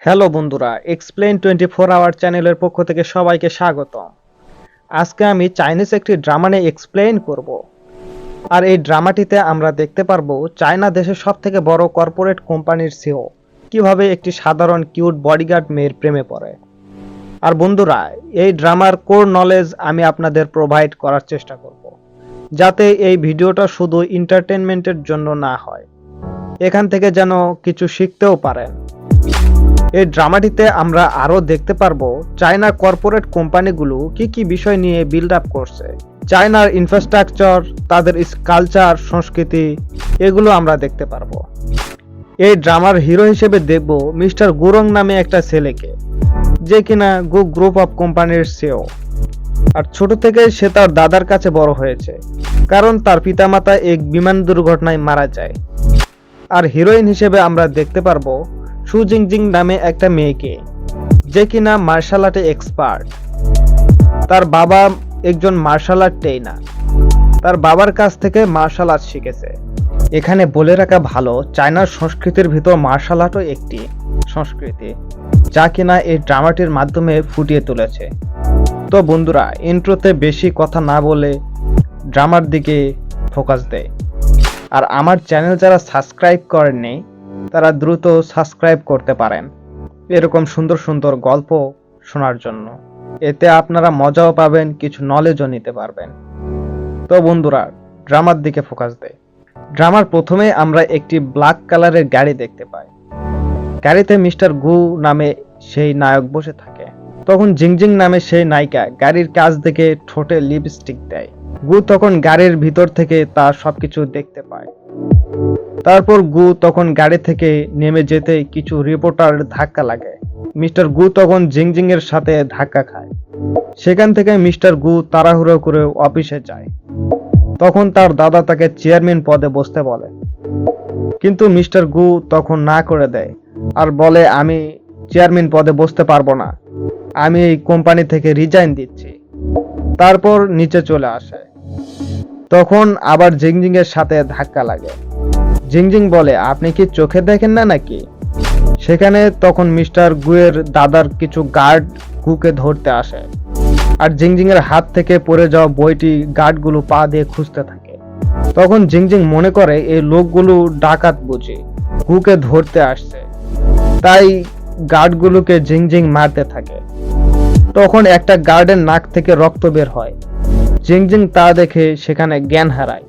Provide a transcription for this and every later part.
Hello বন্ধুরা, explain 24 hour চ্যানেলের পক্ষ থেকে সবাইকে স্বাগতম। আজকে আমি চাইনিজ একটি ড্রামা নিয়ে এক্সপ্লেইন করব। আর এই ড্রামাটিতে আমরা দেখতে পারবো চায়না দেশের সবথেকে বড় কর্পোরেট কোম্পানির সিইও কিভাবে একটি সাধারণ কিউট বডিগার্ড মেয়ের প্রেমে পড়ে। আর বন্ধুরা, এই ড্রামার কোর নলেজ আমি আপনাদের প্রোভাইড করার চেষ্টা করব, যাতে এই ভিডিওটা শুধু এন্টারটেইনমেন্টের জন্য না হয়, এখান থেকে যেন কিছু শিখতেও পারেন। এই ড্রামাটিতে আমরা আরো দেখতে পারবো চায়নার কর্পোরেট কোম্পানিগুলো কি কি বিষয় নিয়ে বিল্ড আপ করছে, চায়নার ইনফ্রাস্ট্রাকচার, তাদের কালচার, সংস্কৃতি, এগুলো আমরা দেখতে পারবো। এই ড্রামার হিরো হিসেবে দেখব মিস্টার গুরং নামে একটা ছেলেকে, যে কিনা গ্রুপ অফ কোম্পানির সিইও। আর ছোট থেকে সে তার দাদার কাছে বড় হয়েছে, কারণ তার পিতামাতা এক বিমান দুর্ঘটনায় মারা যায়। আর হিরোইন হিসেবে আমরা দেখতে পারবো সু জিংজিং নামে একটা মেয়েকে, যে কিনা মার্শাল আর্টে এক্সপার্ট। তার বাবা একজন মার্শাল আর্ট ট্রেনার, তার বাবার কাছ থেকে মার্শাল আর্ট শিখেছে। এখানে বলে রাখা ভালো, চায়নার সংস্কৃতির ভিতর মার্শাল আর্টও একটি সংস্কৃতি, যা কিনা এই ড্রামাটির মাধ্যমে ফুটিয়ে তুলেছে। তো বন্ধুরা, ইন্ট্রোতে বেশি কথা না বলে ড্রামার দিকে ফোকাস দেয়। আর আমার চ্যানেল যারা সাবস্ক্রাইব করেননি তারা দ্রুত সাবস্ক্রাইব করতে পারেন এরকম সুন্দর সুন্দর গল্প শোনার জন্য। এতে আপনারা মজাও পাবেন, কিছু নলেজও নিতে পারবেন। তো বন্ধুরা, ড্রামার দিকে ফোকাস দেয়। ড্রামার প্রথমে আমরা একটি ব্ল্যাক কালারের গাড়ি দেখতে পাই। গাড়িতে মিস্টার গু নামে সেই নায়ক বসে থাকে। তখন জিংজিং নামে সেই নায়িকা গাড়ির কাছ থেকে ঠোঁটে লিপস্টিক দেয়। গু তখন গাড়ির ভিতর থেকে তার সবকিছু দেখতে পায়। তারপর গু তখন গাড়ি থেকে নেমে যেতে কিছু রিপোর্টার ধাক্কা লাগে। মিস্টার গু তখন জিংজিং এর সাথে ধাক্কা খায়। সেখান থেকে মিস্টার গু তাড়াহুড়ো করে অফিসে যায়। তখন তার দাদা তাকে চেয়ারম্যান পদে বসতে বলে, কিন্তু মিস্টার গু তখন না করে দেয় আর বলে, আমি চেয়ারম্যান পদে বসতে পারবো না, আমি এই কোম্পানি থেকে রিজাইন দিচ্ছি। তারপর নিচে চলে আসে। তখন আবার জিংজিং এর সাথে ধাক্কা লাগে। জিংজিং বলে, আপনি কি চোখে দেখেন না নাকি? সেখানে তখন মিস্টার গুয়ের দাদার কিছু গার্ড গুকে ধরতে আসে। আর জিংজিং এর হাত থেকে পড়ে যাওয়া বইটি গার্ডগুলো পা দিয়ে খুঁজতে থাকে। তখন জিংজিং মনে করে এই লোকগুলো ডাকাত বুঝি গুকে ধরতে আসছে, তাই গার্ডগুলোকে জিংজিং মারতে থাকে। তখন একটা গার্ডের নাক থেকে রক্ত বের হয়। জিংজিং তা দেখে সেখানে জ্ঞান হারায়,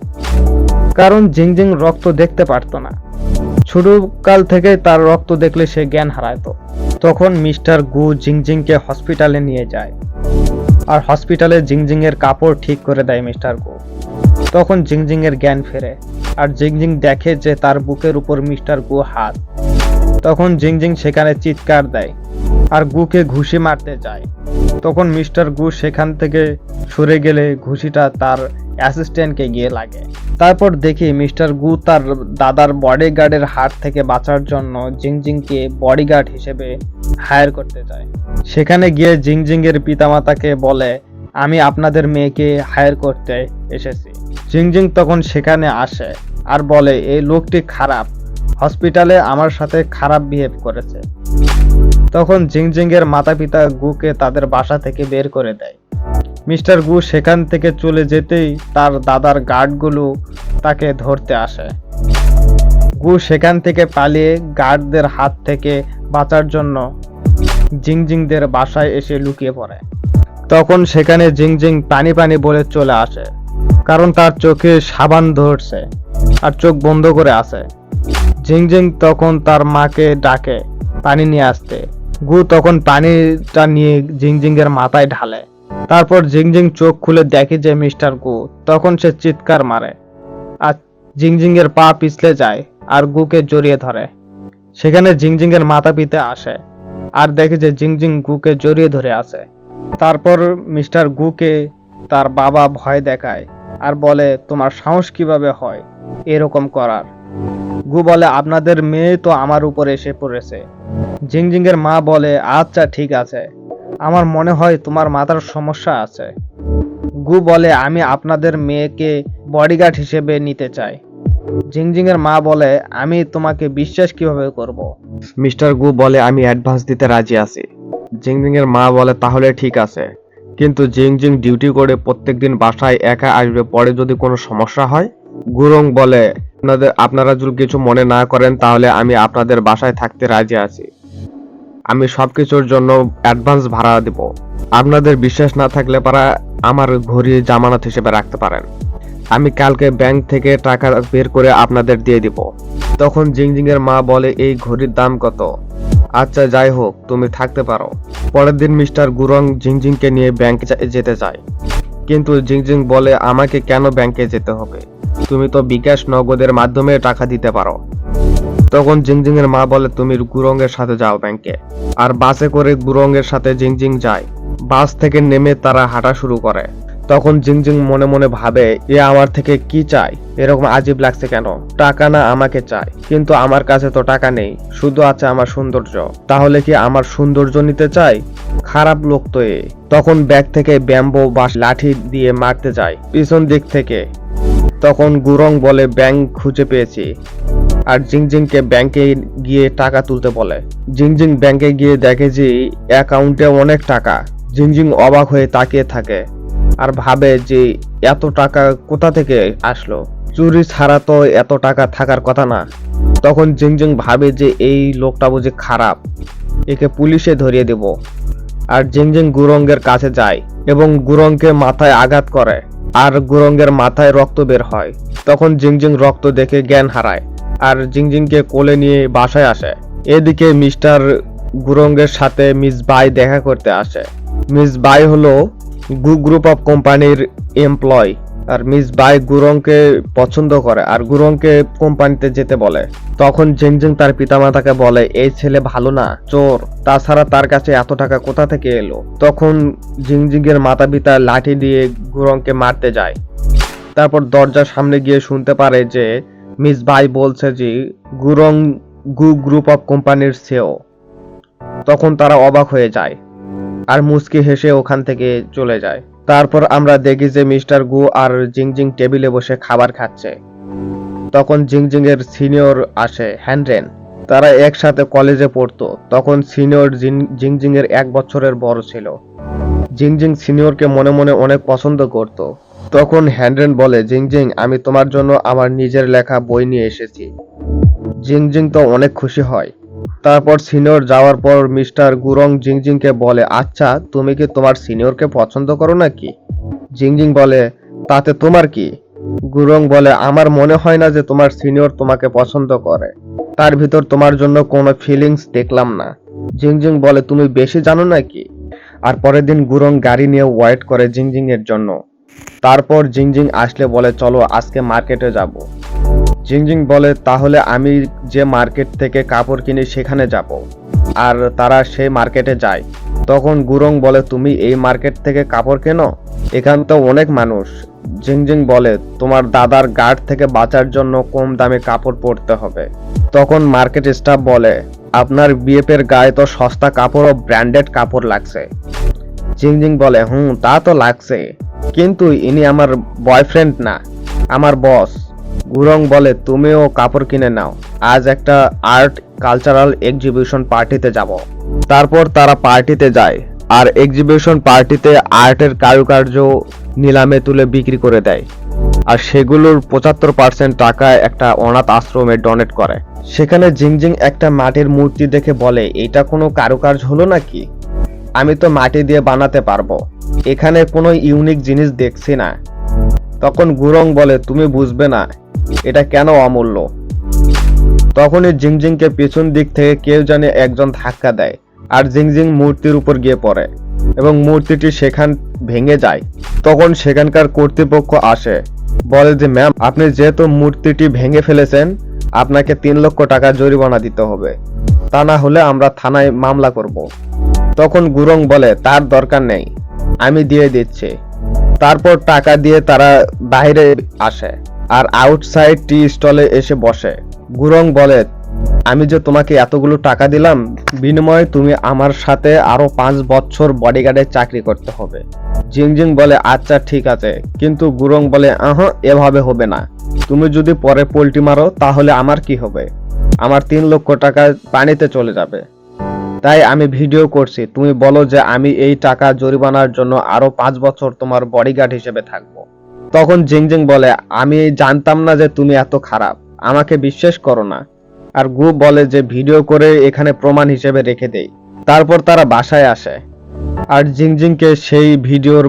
কারণ জিংজিং রক্ত দেখতে পারতো না। ছোটকাল থেকে তার রক্ত দেখলে সে জ্ঞান হারাতো। তখন মিস্টার গু জিংজিংকে হসপিটালে নিয়ে যায়। আর হসপিটালে জিংজিং এর কাপড় ঠিক করে দেয় মিস্টার গু। তখন জিংজিং এর জ্ঞান ফেরে। আর জিংজিং দেখে যে তার বুকের উপর মিস্টার গু হাত। তখন জিংজিং সেখানে চিৎকার দেয় আর গুকে ঘুষি মারতে যায়। তখন মিস্টার গু সেখান থেকে সরে গেলে ঘুষিটা তার অ্যাসিস্ট্যান্টকে গিয়ে লাগে। তারপর দেখি মিস্টার গু তার দাদার বডিগার্ডের হাত থেকে বাঁচার জন্য জিংজিংকে বডিগার্ড হিসেবে হায়ার করতে চায়। সেখানে গিয়ে জিংজিং এর পিতামাতাকে বলে, আমি আপনাদের মেয়েকে হায়ার করতে এসেছি। জিংজিং তখন সেখানে আসে আর বলে, এই লোকটি খারাপ, হসপিটালে আমার সাথে খারাপ বিহেভ করেছে। তখন জিংজিং এর মাতা পিতা গুকে তাদের বাসা থেকে বের করে দেয়। মিস্টার গু সেখান থেকে চলে যেতেই তার দাদার গার্ডগুলো তাকে ধরতে আসে। গু সেখান থেকে পালিয়ে গার্ডদের হাত থেকে বাঁচার জন্য জিংজিংদের বাসায় এসে লুকিয়ে পড়ে। তখন সেখানে জিংজিং পানি পানি বলে চলে আসে, কারণ তার চোখে সাবান ধরছে আর চোখ বন্ধ করে আছে। জিংজিং তখন তার মাকে ডাকে পানি নিয়ে আসতে। গু তখন পানিটা নিয়ে জিংজিং এর মাথায় ঢালে। তারপর জিংজিং চোখ খুলে দেখে যে মিস্টার গু। তখন সে চিৎকার মারে আর জিংজিং এর পা পিছলে যায় আর গুকে জড়িয়ে ধরে। সেখানে জিংজিং এর মাতা পিতা আসে আর দেখে যে জিংজিং গুকে জড়িয়ে ধরে আছে। তারপর মিস্টার গুকে তার বাবা ভয় দেখায় আর বলে, তোমার সাহস কিভাবে হয় এরকম করার? গু বলে, আপনাদের মেয়ে তো আমার উপর এসে পড়েছে। জিংজিং এর মা বলে, আচ্ছা ঠিক আছে, আমার মনে হয় তোমার মাথার সমস্যা আছে। গু বলে, আমি আপনাদের মেয়েকে বডিগার্ড হিসেবে নিতে চাই। জিংজিং এর মা বলে, আমি তোমাকে বিশ্বাস কিভাবে করব? মিস্টার গু বলে, আমি অ্যাডভান্স দিতে রাজি আছি। জিংজিং এর মা বলে, তাহলে ঠিক আছে, কিন্তু জিংজিং ডিউটি করে প্রত্যেকদিন বাসায় একা আসবে, পরে যদি কোনো সমস্যা হয়। গুরং বলে, আপনারা যদি কিছু মনে না করেন তাহলে আমি আপনাদের বাসায় থাকতে রাজি আছি। আমি সবকিছুর জন্য অ্যাডভান্স ভাড়া দেব। আপনাদের বিশ্বাস না থাকলে পারা আমার ঘড়ি জামানত হিসেবে রাখতে পারেন। আমি কালকে ব্যাংক থেকে টাকা বের করে আপনাদের দিয়ে দিব। তখন জিংজিং এর মা বলে, এই ঘড়ির দাম কত? আচ্ছা যাই হোক, তুমি থাকতে পারো। পরের দিন মিস্টার গুরং জিংজিংকে নিয়ে ব্যাংকে যেতে চায়, কিন্তু জিংজিং বলে, আমাকে কেন ব্যাংকে যেতে হবে? তুমি তো বিকাশ নগদের মাধ্যমে টাকা দিতে পারো। তখন জিংজিং এর মা বলে, তুমি গুরং এর সাথে যাও ব্যাংকে। আর বাসে করে গুরং এর সাথে জিংজিং যায়। বাস থেকে নেমে তারা হাঁটা শুরু করে। তখন জিংজিং মনে মনে ভাবে, এ আমার থেকে কি চাই? এরকম আজীব লাগছে কেন? টাকা না আমাকে চাই, কিন্তু আমার কাছে তো টাকা নেই, শুধু আছে আমার সৌন্দর্য। তাহলে কি আমার সৌন্দর্য নিতে চাই? খারাপ লোক তো এ। তখন ব্যাগ থেকে ব্যাম্বো বা লাঠি দিয়ে মারতে যায় পিছন দিক থেকে। তখন গুরং বলে, ব্যাংক খুঁজে পেয়েছি। আর জিংজিংকে ব্যাংকে গিয়ে টাকা তুলতে বলে। জিংজিং ব্যাংকে গিয়ে দেখে যে অ্যাকাউন্টে অনেক টাকা। জিংজিং অবাক হয়ে তাকিয়ে থাকে আর ভাবে যে এত টাকা কোথা থেকে আসলো? চুরি ছাড়া তো এত টাকা থাকার কথা না। তখন জিংজিং ভাবে যে এই লোকটা বুঝি খারাপ, একে পুলিশে ধরিয়ে দেব। আর জিংজিং গুরঙ্গের কাছে যায় এবং গুরংকে মাথায় আঘাত করে, আর গুরঙ্গের মাথায় রক্ত বের হয়। তখন জিংজিং রক্ত দেখে জ্ঞান হারায় আর জিংজিংকে কোলে নিয়ে বাসায় আসে। এদিকে মিস্টার গুরঙ্গের সাথে মিস বাই দেখা করতে আসে। মিস বাই হলো গু গ্রুপ অফ কোম্পানির এমপ্লয়। আর মিস বাই গুরংকে পছন্দ করে আর গুরংকে কোম্পানিতে যেতে বলে। তখন জিংজিং তার পিতামাতাকে বলে, এই ছেলে ভালো না, চোর। তাছাড়া তার কাছে এত টাকা কোথা থেকে এলো? তখন জিংজিং এর মাতা পিতা লাঠি দিয়ে গুরংকে মারতে যায়। তারপর দরজার সামনে গিয়ে শুনতে পারে যে মিস বাই বলছে যে গুরং গু গ্রুপ অফ কোম্পানির সিইও। তখন তারা অবাক হয়ে যায় আর মুচকি হেসে ওখান থেকে চলে যায়। তারপর আমরা দেখি যে মিস্টার গু আর জিংজিং টেবিলে বসে খাবার খাচ্ছে। তখন জিংজিং এর সিনিয়র আসে, হ্যানরেন। তারা একসাথে কলেজে পড়তো। তখন সিনিয়র জিংজিং এর 1 বছরের বড় ছিল। জিংজিং সিনিয়রকে মনে মনে অনেক পছন্দ করত। তখন হ্যানরেন বলে, জিংজিং, আমি তোমার জন্য আমার নিজের লেখা বই নিয়ে এসেছি। জিংজিং তো অনেক খুশি হয়। তারপর সিনিয়র যাওয়ার পর মিস্টার গুরং জিংজিংকে বলে, আচ্ছা তুমি কি তোমার সিনিয়রকে পছন্দ করো নাকি? জিংজিং বলে, তাতে তোমার কি? গুরং বলে, আমার মনে হয় না যে তোমার সিনিয়র তোমাকে পছন্দ করে। তার ভিতর তোমার জন্য কোনো ফিলিংস দেখলাম না। জিংজিং বলে, তুমি বেশি জানো নাকি? আর পরের দিন গুরং গাড়ি নিয়ে ওয়েট করে জিংজিং এর জন্য। তারপর জিংজিং আসলে বলে, চলো আজকে মার্কেটে যাব। জিংজিং বলে, তাহলে আমি যে মার্কেট থেকে কাপড় কিনি সেখানে যাব। আর তারা সেই মার্কেটে যায়। তখন গুরং বলে, তুমি এই মার্কেট থেকে কাপড় কেনো? এখানে তো অনেক মানুষ। জিংজিং বলে, তোমার দাদার গার্ড থেকে বাঁচার জন্য কম দামে কাপড় পরতে হবে। তখন মার্কেট স্টাফ বলে, আপনার বিএফের গায়ে তো সস্তা কাপড় ও ব্র্যান্ডেড কাপড় লাগছে। জিংজিং বলে, তা তো লাগছে, কিন্তু ইনি আমার বয়ফ্রেন্ড না, আমার বস। গুরং বলে, তুমিও কাপড় কিনে নাও, আজ একটা আর্ট কালচারাল এক্সিবিশন পার্টিতে যাব। তারপর তারা পার্টিতে যায় আর এক্সিবিশন পার্টিতে আর্টের কারুকার্য নিলামে তুলে বিক্রি করে দেয়। আর সেগুলোর 75% টাকা একটা অনাথ আশ্রমে ডোনেট করে। সেখানে জিংজিং একটা মাটির মূর্তি দেখে বলে, এটা কোনো কারুকার্য হলো নাকি? আমি তো মাটি দিয়ে বানাতে পারবো, এখানে কোনো ইউনিক জিনিস দেখছি না। তখন গুরং বলে, তুমি বুঝবে না, এটা কেন অমূল্য। তখনই জিংজিংকে পিছন দিক থেকে কেউ জানে একজন ধাক্কা দেয় আর জিংজিং মূর্তির উপর গিয়ে পড়ে এবং মূর্তিটি সেখান ভেঙে যায়। তখন সেখানকার কর্তৃপক্ষ আসে, বলে যে ম্যাম, আপনি যেহেতু মূর্তিটি ভেঙে ফেলেছেন, আপনাকে 3 লক্ষ টাকা জরিমানা দিতে হবে, তা না হলে আমরা থানায় মামলা করব। তখন গুরং বলে, তার দরকার নেই, আমি দিয়ে দিচ্ছি। তারপর টাকা দিয়ে তারা বাইরে আসে আর আউটসাইড টি স্টলে এসে বসে। গুরং বলে, আমি যে তোমাকে এতগুলো টাকা দিলাম, বিনিময়ে তুমি আমার সাথে আরো 5 বছর বডিগার্ডের চাকরি করতে হবে। জিংজিং বলে, আচ্ছা ঠিক আছে, কিন্তু গুরং বলে, এভাবে হবে না, তুমি যদি পরে পোল্টি মারো তাহলে আমার কি হবে? আমার 3 লক্ষ টাকা পানিতে চলে যাবে। তাই আমি ভিডিও করছি, তুমি বলো যে আমি এই টাকা জরিমানার জন্য আরো 5 বছর তোমার বডিগার্ড হিসেবে থাকবো। তখন জিংজিং বলে, আমি জানতাম না যে তুমি এত খারাপ, আমাকে বিশ্বাস করো না। আর গু বলে যে ভিডিও করে এখানে প্রমাণ হিসেবে রেখে দেই। তারপর তারা বাসায় আসে আর জিংজিংকে সেই ভিডিওর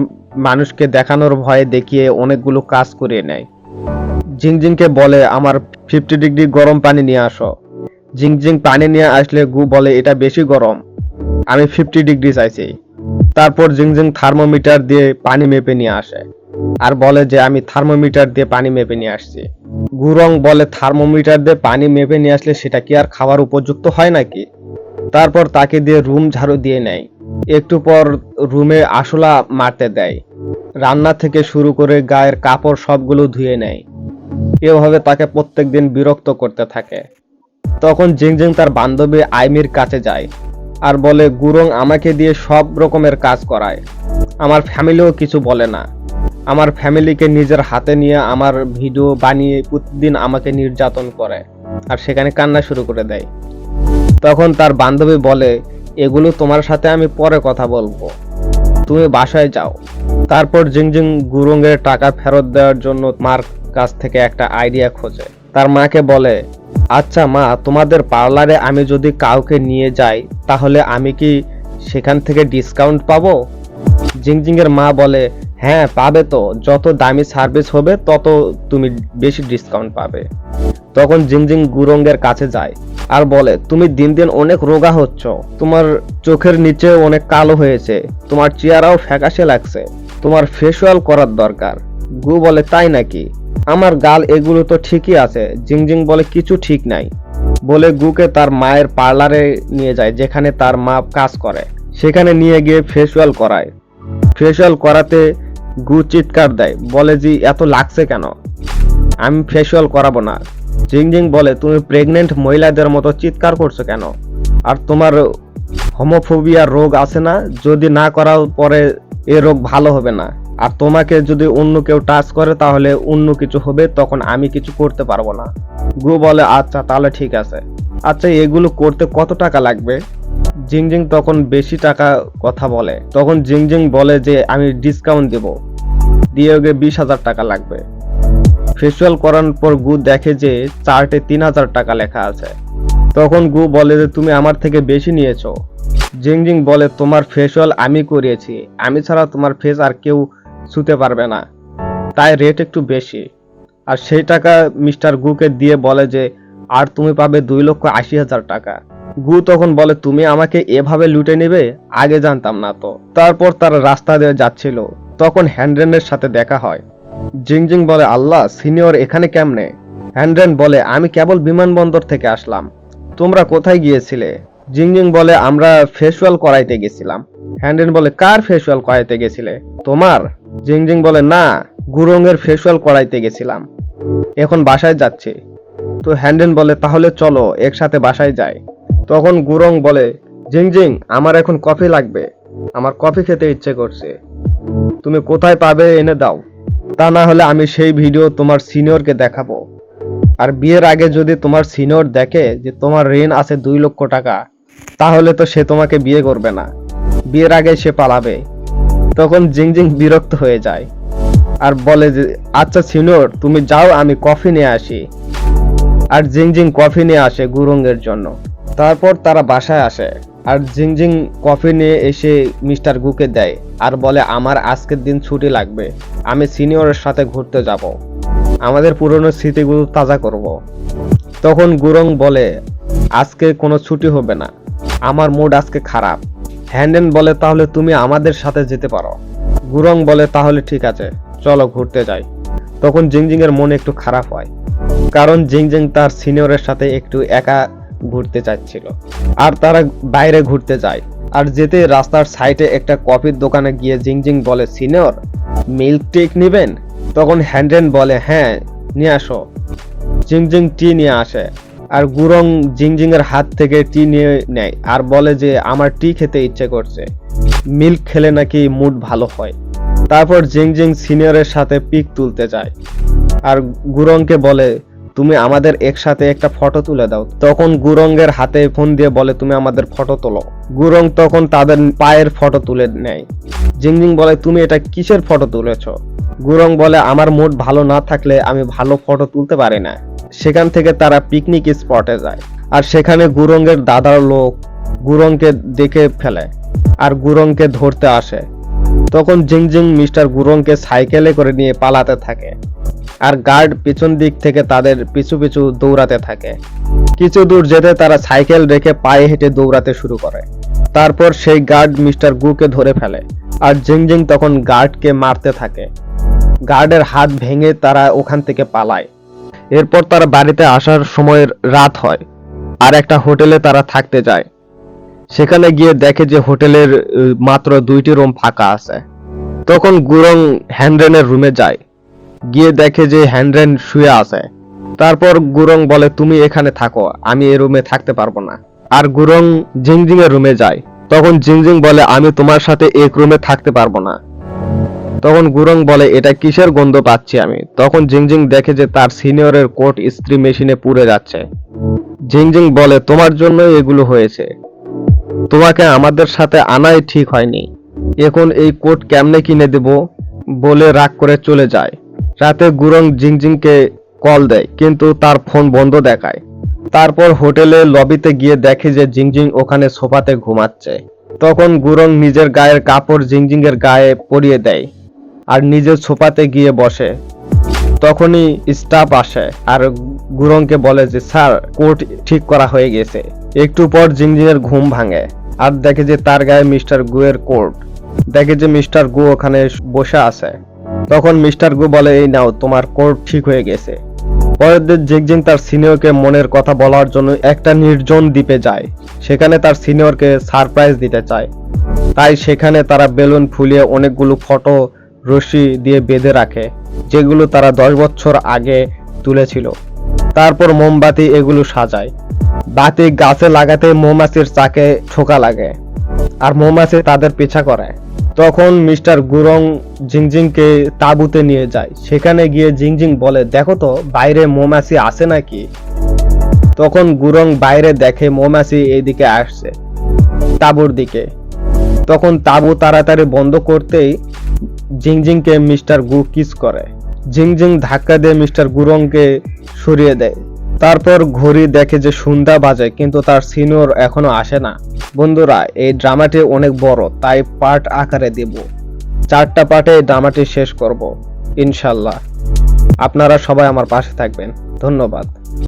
মানুষকে দেখানোর ভয়ে দেখিয়ে অনেকগুলো কাজ করিয়ে নেয়। জিংজিংকে বলে আমার 50 ডিগ্রি গরম পানি নিয়ে আসো। জিংজিং পানি নিয়ে আসলে গু বলে এটা বেশি গরম, আমি 50 ডিগ্রি চাইছি। তারপর জিংজিং থার্মোমিটার দিয়ে পানি মেপে নিয়ে আসে আর বলে যে আমি থার্মোমিটার দিয়ে পানি মেপে নিয়ে আসছি। গুরং বলে থার্মোমিটার দিয়ে পানি মেপে নিয়ে আসলে সেটা কি আর খাওয়ার উপযুক্ত হয় নাকি? তারপর তাকে দিয়ে রুম ঝাড়ু দিয়ে নেয়। একটু পর রুমে আশলা মারতে দেয়। রান্না থেকে শুরু করে গায়ের কাপড় সবগুলো ধুয়ে নেয়। এভাবে তাকে প্রত্যেকদিন বিরক্ত করতে থাকে। তখন জিংজিং তার বান্ধবী আইমির কাছে যায় আর বলে গুরং আমাকে দিয়ে সব রকমের কাজ করায়, আমার ফ্যামিলিও কিছু বলে না। আমার ফ্যামিলিকে নিজের হাতে নিয়ে আমার ভিডিও বানিয়ে প্রতিদিন আমাকে নির্যাতন করে আর সেখানে কান্না শুরু করে দেয়। তখন তার বান্ধবী বলে এগুলো তোমার সাথে আমি পরে কথা বলবো, তুমি বাসায় যাও। তারপর জিংজিং গুরুংয়ের টাকা ফেরত দেওয়ার জন্য মার কাছ থেকে একটা আইডিয়া খোঁজে। তার মাকে বলে, আচ্ছা মা, তোমাদের পার্লারে আমি যদি কাউকে নিয়ে যাই তাহলে আমি কি সেখান থেকে ডিসকাউন্ট পাবো? জিংজিং এর মা বলে, হ্যাঁ পাবে তো, যত দামি সার্ভিস হবে তত তুমি বেশি ডিসকাউন্ট পাবে। তখন জিংজিং গুরুংয়ের কাছে যায় আর বলে তুমি দিন দিন অনেক রোগা হচ্ছ, তোমার চোখের নিচে অনেক কালো হয়েছে, তোমার চেহারাও ফ্যাকাশে লাগছে, তোমার ফেসিয়াল করার দরকার। গু বলে তাই নাকি, আমার গাল এগুলো তো ঠিকই আছে। জিংজিং বলে কিছু ঠিক নাই বলে গুকে তার মায়ের পার্লারে নিয়ে যায় যেখানে তার মা কাজ করে। সেখানে নিয়ে গিয়ে ফেসিয়াল করায়। ফেসিয়াল করাতে গু চিৎকার দেয়, বলে জি এত লাগছে কেন, আমি ফেসিয়াল করাবো না। জিংজিং বলে তুমি প্রেগনেন্ট মহিলাদের মতো চিৎকার করছো কেন, আর তোমার হোমোফোবিয়া রোগ আছে না, যদি না করাও পরে এ রোগ ভালো হবে না, আর তোমাকে যদি অন্য কেউ টাচ করে তাহলে অন্য কিছু হবে, তখন আমি কিছু করতে পারবো না। গু বলে আচ্ছা তাহলে ঠিক আছে, আচ্ছা এগুলো করতে কত টাকা লাগবে? জিংজিং তখন বেশি টাকা কথা বলে। তখন জিংজিং বলে যে আমি ডিসকাউন্ট দেব, দিয়ে ওকে 20,000 টাকা লাগবে। ফেসিয়াল করানোর পর গু দেখে যে চার্টে 3,000 টাকা লেখা আছে। তখন গু বলে যে তুমি আমার থেকে বেশি নিয়েছো। জিংজিং বলে তোমার ফেসিয়াল আমি করিয়েছি, আমি ছাড়া তোমার ফেস আর কেউ ছুতে পারবে না, তাই রেট একটু বেশি। আর সেই টাকা মিস্টার গুকে দিয়ে বলে যে আর তুমি পাবে 2,80,000 টাকা। গু তখন বলে তুমি আমাকে এভাবে লুটে নেবে, আগে জানতাম না তো। তারপর তারা রাস্তা দিয়ে যাচ্ছিল, তখন হ্যান্ড্রেনের সাথে দেখা হয়। জিংজিং বলে আল্লাহ, সিনিয়র এখানে কেমনে? হ্যান্ড্রেন বলে আমি কেবল বিমানবন্দর থেকে আসলাম, তোমরা কোথায় গিয়েছিলে? জিংজিং বলে আমরা ফেসিয়াল করাইতে গেছিলাম। হ্যান্ড্রেন বলে কার ফেসিয়াল করাইতে গেছিলে, তোমার? জিংজিং বলে না, গুরুংয়ের ফেসিয়াল করাইতে গেছিলাম, এখন বাসায় যাচ্ছি। তো হ্যান্ডেন বলে তাহলে চলো একসাথে বাসায় যাই। তখন গুরং বলে জিংজিং আমার এখন কফি লাগবে, আমার কফি খেতে ইচ্ছে করছে, তুমি কোথায় পাবে এনে দাও, তা না হলে আমি সেই ভিডিও তোমার সিনিয়রকে দেখাবো। আর বিয়ের আগে যদি তোমার সিনিয়র দেখে যে তোমার ঋণ আছে 2 লক্ষ টাকা, তাহলে তো সে তোমাকে বিয়ে করবে না, বিয়ের আগে সে পালাবে। তখন জিংজিং বিরক্ত হয়ে যায় আর বলে যে আচ্ছা সিনিয়র তুমি যাও, আমি কফি নিয়ে আসি। আর জিংজিং কফি নিয়ে আসে গুরুংয়ের জন্য। তারপর তারা বাসায় আসে আর জিংজিং কফি নিয়ে এসে মিস্টার গুকে দেয় আর বলে আমার আজকের দিন ছুটি লাগবে, আমি সিনিয়রের সাথে ঘুরতে যাব, আমাদের পুরনো স্মৃতিগুলো তাজা করব। তখন গুরং বলে আজকে কোনো ছুটি হবে না, আমার মুড আজকে খারাপ। হ্যান্ডেন বলে তাহলে তুমি আমাদের সাথে যেতে পারো। গুরং বলে তাহলে ঠিক আছে, চলো ঘুরতে যাই। তখন জিংজিং এর মন একটু খারাপ হয়, কারণ জিংজিং তার সিনিয়রের সাথে একটু একা ঘুরতে চাচ্ছিল। আর তারা বাইরে ঘুরতে যায় আর যেতে রাস্তার সাইডে একটা কফির দোকানে গিয়ে জিংজিং বলে সিনিয়র মিল্ক টেক নেবেন? তখন হ্যান্ডেন বলে হ্যাঁ নিয়ে আসো। জিংজিং টি নিয়ে আসে আর গুরং জিংজিং এর হাত থেকে টি নিয়ে নেয় আর বলে যে আমার টি খেতে ইচ্ছে করছে, মিল্ক খেলে নাকি মুড ভালো হয়। তারপর জিংজিং সিনিয়রের সাথে পিক তুলতে যায়। আর গুরংকে বলে তুমি আমাদের একসাথে একটা ফটো তুলে দাও। তখন গুরঙ্গের হাতে ফোন দিয়ে বলে তুমি আমাদের ফটো তোলো। গুরং তখন তাদের পায়ের ফটো তুলে নেয়। জিংজিং বলে তুমি এটা কিসের ফটো তুলেছ? গুরং বলে আমার মুড ভালো না থাকলে আমি ভালো ফটো তুলতে পারি না। সেখান থেকে তারা পিকনিক স্পটে যায়, আর সেখানে গুরঙ্গের দাদার লোক গুরংকে দেখে ফেলে আর গুরংকে ধরতে আসে। তখন জিংজিং মিস্টার গুরংকে সাইকেলে করে নিয়ে পালাতে থাকে, আর গার্ড পিছন দিক থেকে তাদের পিছু পিছু দৌড়াতে থাকে। কিছু দূর যেতে তারা সাইকেল রেখে পায়ে হেঁটে দৌড়াতে শুরু করে। তারপর সেই গার্ড মিস্টার গুকে ধরে ফেলে, আর জিংজিং তখন গার্ডকে মারতে থাকে। গার্ডের হাত ভেঙে তারা ওখান থেকে পালায়। এরপর তারা বাড়িতে আসার সময় রাত হয়, আর একটা হোটেলে তারা থাকতে যায়। সেখানে গিয়ে দেখে যে হোটেলের মাত্র 2টি রুম ফাঁকা আছে। তখন গুরং হ্যান্ডরেনের রুমে যায়, গিয়ে দেখে যে হ্যান্ডরেন শুয়ে আছে। তারপর গুরং বলে তুমি এখানে থাকো, আমি এই রুমে থাকতে পারবো না। আর গুরং জিংজিং এর রুমে যায়। তখন জিংজিং বলে আমি তোমার সাথে এক রুমে থাকতে পারবো না। তখন গুরং বলে এটা কিসের গন্ধ পাচ্ছি আমি। তখন জিংজিং দেখে যে তার সিনিয়রের কোট ইস্ত্রি মেশিনে পুড়ে যাচ্ছে। জিংজিং বলে তোমার জন্য এগুলো হয়েছে, তোমাকে আমাদের সাথে আনাই ঠিক হয়নি। এখন এই কোট কেমনে কিনে দেব বলে রাগ করে চলে যায়। রাতে গুরং জিংজিংকে কল দেয়, কিন্তু তার ফোন বন্ধ দেখায়। তারপর হোটেলে লবিতে গিয়ে দেখে যে জিংজিং ওখানে সোফাতে ঘুমাচ্ছে। তখন গুরং নিজের গায়ের কাপড় জিংজিং এর গায়ে পরিয়ে দেয় আর নিজের সোফাতে গিয়ে বসে। তখনই স্টাফ আসে আর গুরংকে বলে যে স্যার কোট ঠিক করা হয়ে গেছে। একটু পর জিংজিং এর ঘুম ভাঙে আর দেখে যে তার গায়ে মিস্টার গুয়ের কোট। দেখে যে মিস্টার গু ওখানে বসে আছে। তখন মিস্টার গু বলে এই নাও তোমার কোট ঠিক হয়ে গেছে। পরের দিন জিংজিং তার সিনিয়রকে মনের কথা বলার জন্য একটা নির্জন দ্বীপে যায়। সেখানে তার সিনিয়রকে সারপ্রাইজ দিতে চায়, তাই সেখানে তারা বেলুন ফুলিয়ে অনেকগুলো ফটো রশি দিয়ে বেঁধে রাখে, যেগুলো তারা 10 বছর আগে তুলেছিল। তারপর মোমবাতি এগুলো সাজায়। বাতি গাছে লাগাতে মৌমাছির চাকে ঠোকা লাগে, আর মৌমাছি তাদের পিছা করে। তখন মিস্টার গুরং জিংজিংকে তাঁবুতে নিয়ে যায়। সেখানে গিয়ে জিংজিং বলে দেখো তো বাইরে মৌমাছি আছে নাকি। তখন গুরং বাইরে দেখে মৌমাছি এইদিকে আসছে তাঁবুর দিকে। তখন তাঁবু তাড়াতাড়ি বন্ধ করতেই জিংজিংকে মিস্টার গু কিস করে। জিংজিং ধাক্কা দিয়ে মিস্টার গুরংকে সরিয়ে দেয়। তারপর ঘড়ি দেখে যে সন্ধ্যা বাজে, কিন্তু তার সিনিয়র এখনো আসে না। বন্ধুরা, এই ড্রামাটি অনেক বড়, তাই পার্ট আকারে দেব। 4টা পার্টে এই ড্রামাটি শেষ করব ইনশাল্লাহ। আপনারা সবাই আমার পাশে থাকবেন। ধন্যবাদ।